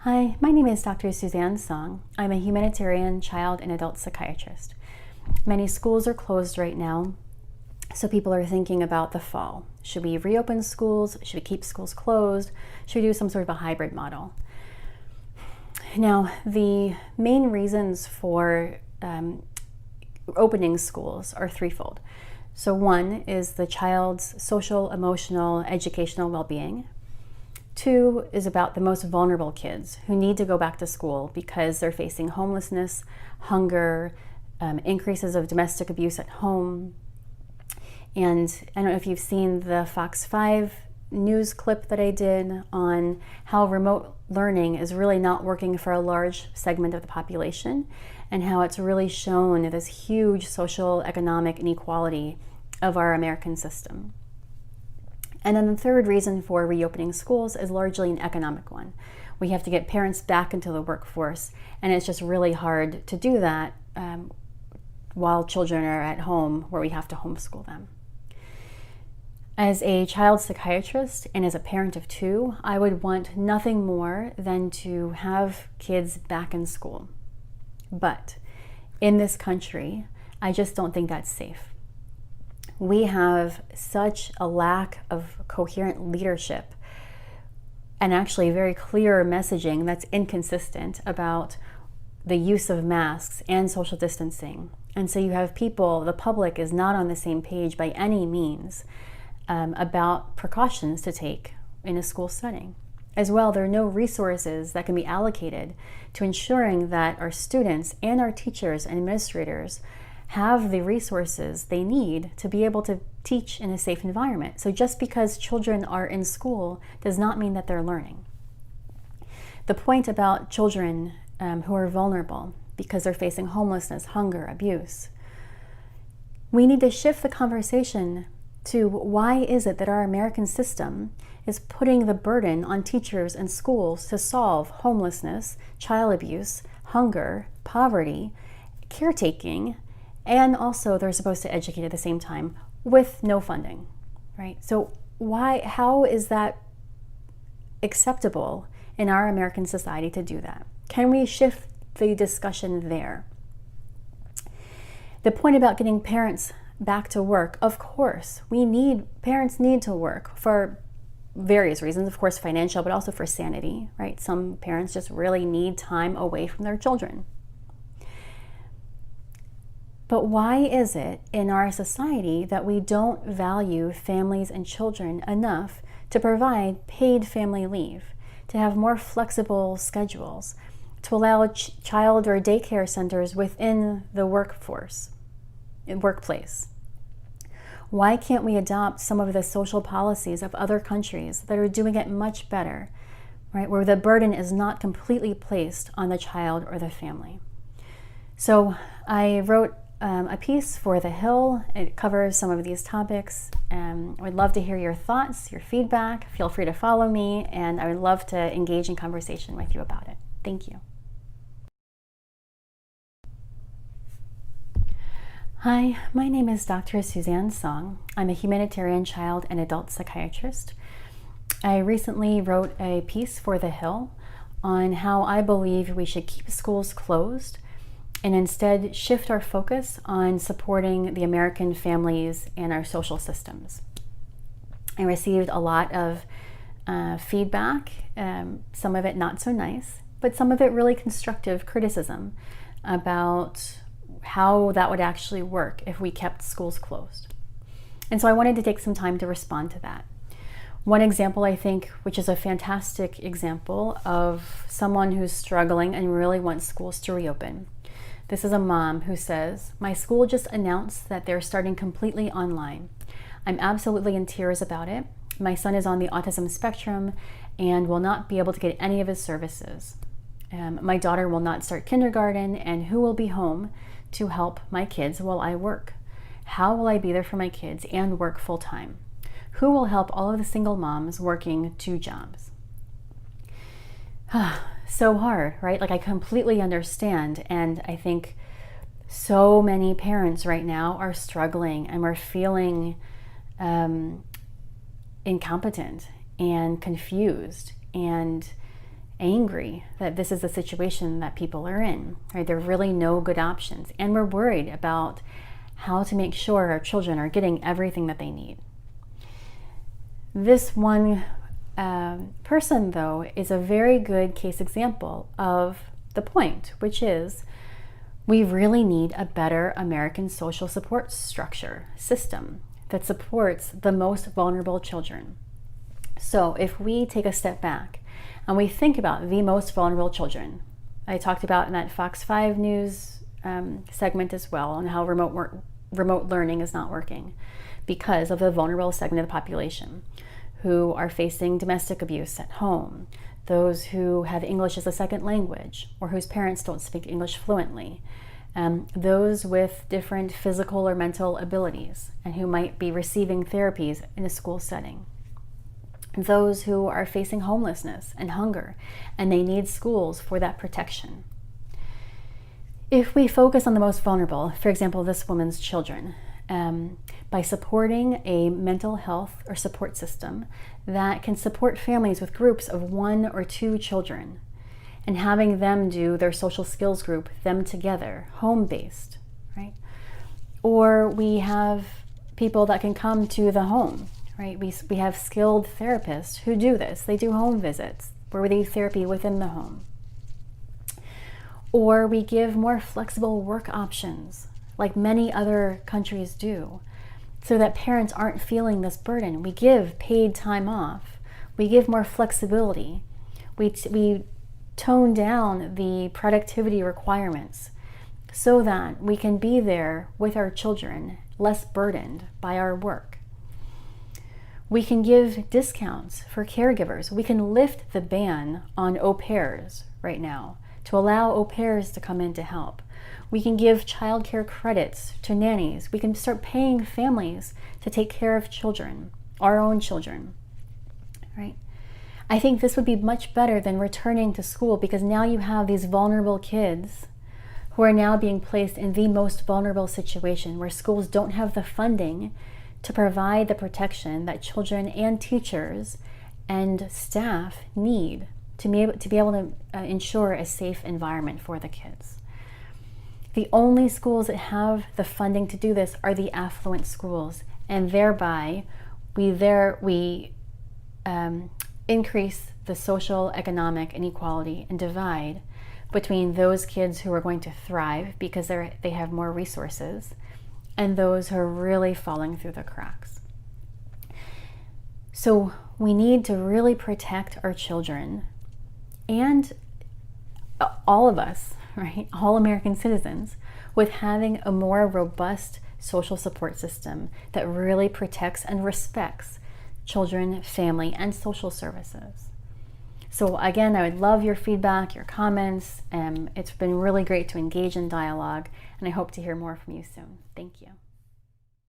Hi, my name is Dr. Suzanne Song. I'm a humanitarian child and adult psychiatrist. Many schools are closed right now, so people are thinking about the fall. Should we reopen schools? Should we keep schools closed? Should we do some sort of a hybrid model? Now, the main reasons for opening schools are threefold. So one is the child's social, emotional, educational well-being. Two is about the most vulnerable kids who need to go back to school because they're facing homelessness, hunger, increases of domestic abuse at home. And I don't know if you've seen the Fox 5 news clip that I did on how remote learning is really not working for a large segment of the population, and how it's really shown this huge social economic inequality of our American system. And then the third reason for reopening schools is largely an economic one. We have to get parents back into the workforce, and it's just really hard to do that while children are at home where we have to homeschool them. As a child psychiatrist and as a parent of two, I would want nothing more than to have kids back in school. But in this country, I just don't think that's safe. We have such a lack of coherent leadership and actually very clear messaging that's inconsistent about the use of masks and social distancing. And so you have people, the public is not on the same page by any means about precautions to take in a school setting. As well, there are no resources that can be allocated to ensuring that our students and our teachers and administrators have the resources they need to be able to teach in a safe environment. So just because children are in school does not mean that they're learning. The point about children who are vulnerable because they're facing homelessness, hunger, abuse, we need to shift the conversation to why is it that our American system is putting the burden on teachers and schools to solve homelessness, child abuse, hunger, poverty, caretaking, and also they're supposed to educate at the same time with no funding, right? So how is that acceptable in our American society to do that? Can we shift the discussion there? The point about getting parents back to work, of course, parents need to work for various reasons, of course, financial, but also for sanity, right? Some parents just really need time away from their children. But why is it in our society that we don't value families and children enough to provide paid family leave, to have more flexible schedules, to allow child or daycare centers within the workplace? Why can't we adopt some of the social policies of other countries that are doing it much better, right? Where the burden is not completely placed on the child or the family. So I wrote a piece for The Hill. It covers some of these topics. I would love to hear your thoughts, your feedback. Feel free to follow me, and I would love to engage in conversation with you about it. Thank you. Hi, my name is Dr. Suzanne Song. I'm a humanitarian child and adult psychiatrist. I recently wrote a piece for The Hill on how I believe we should keep schools closed and instead shift our focus on supporting the American families and our social systems. I received a lot of feedback, some of it not so nice, but some of it really constructive criticism about how that would actually work if we kept schools closed. And so I wanted to take some time to respond to that. One example, I think, which is a fantastic example of someone who's struggling and really wants schools to reopen. This is a mom who says, "My school just announced that they're starting completely online. I'm absolutely in tears about it. My son is on the autism spectrum and will not be able to get any of his services. My daughter will not start kindergarten, and who will be home to help my kids while I work? How will I be there for my kids and work full time? Who will help all of the single moms working 2 jobs?" So hard, right? Like, I completely understand. And I think so many parents right now are struggling, and we're feeling incompetent and confused and angry that this is the situation that people are in, right? There are really no good options. And we're worried about how to make sure our children are getting everything that they need. This one person, though, is a very good case example of the point, which is we really need a better American social support structure system that supports the most vulnerable children. So if we take a step back and we think about the most vulnerable children, I talked about in that Fox 5 News segment as well on how remote learning is not working because of the vulnerable segment of the population who are facing domestic abuse at home, those who have English as a second language or whose parents don't speak English fluently, those with different physical or mental abilities and who might be receiving therapies in a school setting, those who are facing homelessness and hunger and they need schools for that protection. If we focus on the most vulnerable, for example, this woman's children, by supporting a mental health or support system that can support families with groups of 1 or 2 children and having them do their social skills group, them together, home-based, right? Or we have people that can come to the home, right? We have skilled therapists who do this. They do home visits where they do therapy within the home. Or we give more flexible work options like many other countries do, so that parents aren't feeling this burden. We give paid time off. We give more flexibility. We tone down the productivity requirements so that we can be there with our children, less burdened by our work. We can give discounts for caregivers. We can lift the ban on au pairs right now to allow au pairs to come in to help. We can give childcare credits to nannies. We can start paying families to take care of children, our own children, right? I think this would be much better than returning to school because now you have these vulnerable kids who are now being placed in the most vulnerable situation where schools don't have the funding to provide the protection that children and teachers and staff need to be able to ensure a safe environment for the kids. The only schools that have the funding to do this are the affluent schools, and thereby we increase the social, economic inequality and divide between those kids who are going to thrive because they have more resources and those who are really falling through the cracks. So we need to really protect our children and all of us, right? All American citizens, with having a more robust social support system that really protects and respects children, family, and social services. So again, I would love your feedback, your comments. It's been really great to engage in dialogue, and I hope to hear more from you soon. Thank you.